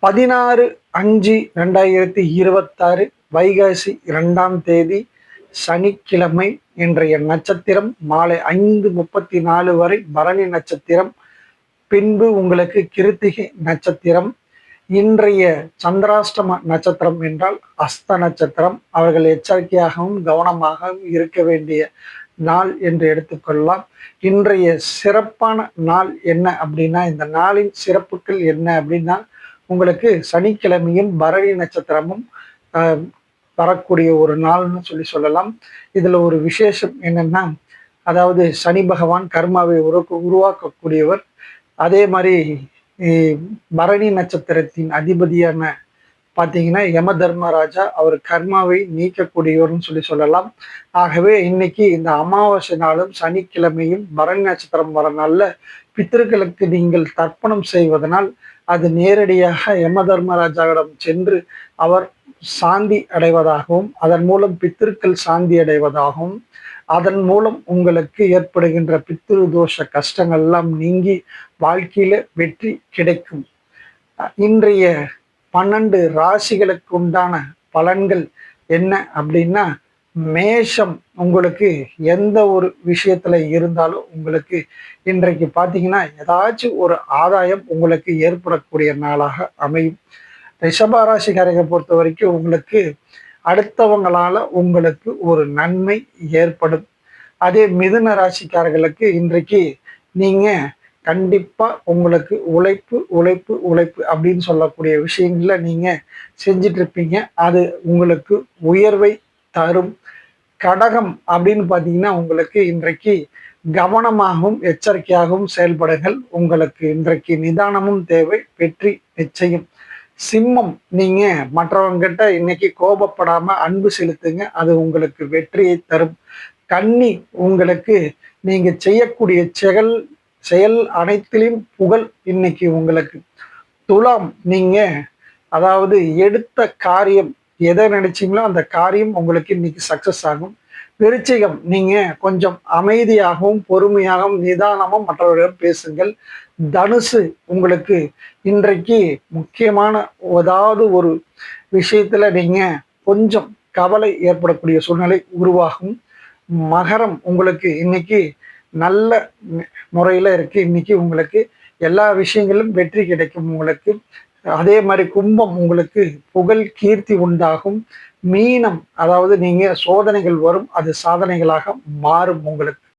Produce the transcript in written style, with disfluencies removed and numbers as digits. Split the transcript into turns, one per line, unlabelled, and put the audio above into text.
16/5/2026 வைகாசி 2ஆம் தேதி சனிக்கிழமை. இன்றைய நட்சத்திரம் மாலை 5:34 வரை பரணி நட்சத்திரம், பின்பு உங்களுக்கு கிருத்திகை நட்சத்திரம். இன்றைய சந்திராஷ்டம நட்சத்திரம் என்றால் அஸ்த நட்சத்திரம். அவர்கள் எச்சரிக்கையாகவும் கவனமாகவும் இருக்க வேண்டிய நாள் என்று எடுத்துக்கொள்ளலாம். இன்றைய சிறப்பான நாள் என்ன அப்படின்னா, இந்த நாளின் சிறப்புகள் என்ன அப்படின்னா, உங்களுக்கு சனிக்கிழமையும் பரணி நட்சத்திரமும் வரக்கூடிய ஒரு நாள்னு சொல்லலாம். இதுல ஒரு விசேஷம் என்னன்னா, அதாவது சனி பகவான் கர்மாவை உருவாக்கக்கூடியவர். அதே மாதிரி பரணி நட்சத்திரத்தின் அதிபதியான பார்த்தீங்கன்னா யம தர்மராஜா, அவர் கர்மாவை நீக்கக்கூடியவர்னு சொல்லலாம். ஆகவே இன்னைக்கு இந்த அமாவாசை நாளும் சனிக்கிழமையும் பரணி நட்சத்திரம் வர நாள்ல பித்திருக்களுக்கு நீங்கள் தர்ப்பணம் செய்வதனால் அது நேரடியாக யம தர்மராஜாவிடம் சென்று அவர் சாந்தி அடைவதாகவும், அதன் மூலம் பித்திருக்கள் சாந்தி அடைவதாகவும், அதன் மூலம் உங்களுக்கு ஏற்படுகின்ற பித்ரு தோஷ கஷ்டங்கள் எல்லாம் நீங்கி வாழ்க்கையில வெற்றி கிடைக்கும். இன்றைய 12 ராசிகளுக்கு உண்டான பலன்கள் என்ன அப்படின்னா, மேஷம் உங்களுக்கு எந்த ஒரு விஷயத்துல இருந்தாலும் உங்களுக்கு இன்றைக்கு பார்த்தீங்கன்னா ஏதாச்சும் ஒரு ஆதாயம் உங்களுக்கு ஏற்படக்கூடிய நாளாக அமையும். ரிஷப ராசிக்காரரை பொறுத்த வரைக்கும் உங்களுக்கு அடுத்தவங்களால உங்களுக்கு ஒரு நன்மை ஏற்படும். அதே மிதுன ராசிக்காரர்களுக்கு இன்றைக்கு நீங்க கண்டிப்பா உங்களுக்கு உழைப்பு உழைப்பு உழைப்பு அப்படின்னு சொல்லக்கூடிய விஷயங்கள நீங்க செஞ்சிட்டு இருப்பீங்க. அது உங்களுக்கு உயர்வை தரும். கடகம் அப்படின்னு பார்த்தீங்கன்னா, உங்களுக்கு இன்றைக்கு கவனமாகவும் எச்சரிக்கையாகவும் செயல்படுங்கள். உங்களுக்கு இன்றைக்கு நிதானமும் தேவை, வெற்றி நிச்சயம். சிம்மம், நீங்க மற்றவங்கிட்ட இன்னைக்கு கோபப்படாம அன்பு செலுத்துங்க, அது உங்களுக்கு வெற்றியை தரும். கன்னி, உங்களுக்கு நீங்க செய்யக்கூடிய செயல் அனைத்திலும் புகழ் இன்னைக்கு உங்களுக்கு. துலாம், நீங்க அதாவது எடுத்த காரியம் எதை நினைச்சீங்களோ அந்த காரியம் உங்களுக்கு இன்னைக்கு சக்சஸ் ஆகும். விருச்சிகம், நீங்க கொஞ்சம் அமைதியாகவும் பொறுமையாகவும் நிதானமும் மற்றவர்களிடம் பேசுங்கள். தனுசு, உங்களுக்கு இன்றைக்கு முக்கியமான ஏதாவது ஒரு விஷயத்துல நீங்க கொஞ்சம் கவலை ஏற்படக்கூடிய சூழ்நிலை உருவாகும். மகரம், உங்களுக்கு இன்னைக்கு நல்ல முறையில இருக்கு. இன்னைக்கு உங்களுக்கு எல்லா விஷயங்களும் வெற்றி கிடைக்கும் உங்களுக்கு. அதே மாதிரி கும்பம், உங்களுக்கு புகழ் கீர்த்தி உண்டாகும். மீனம், அதாவது நீங்க சோதனைகள் வரும், அது சாதனைகளாக மாறும் உங்களுக்கு.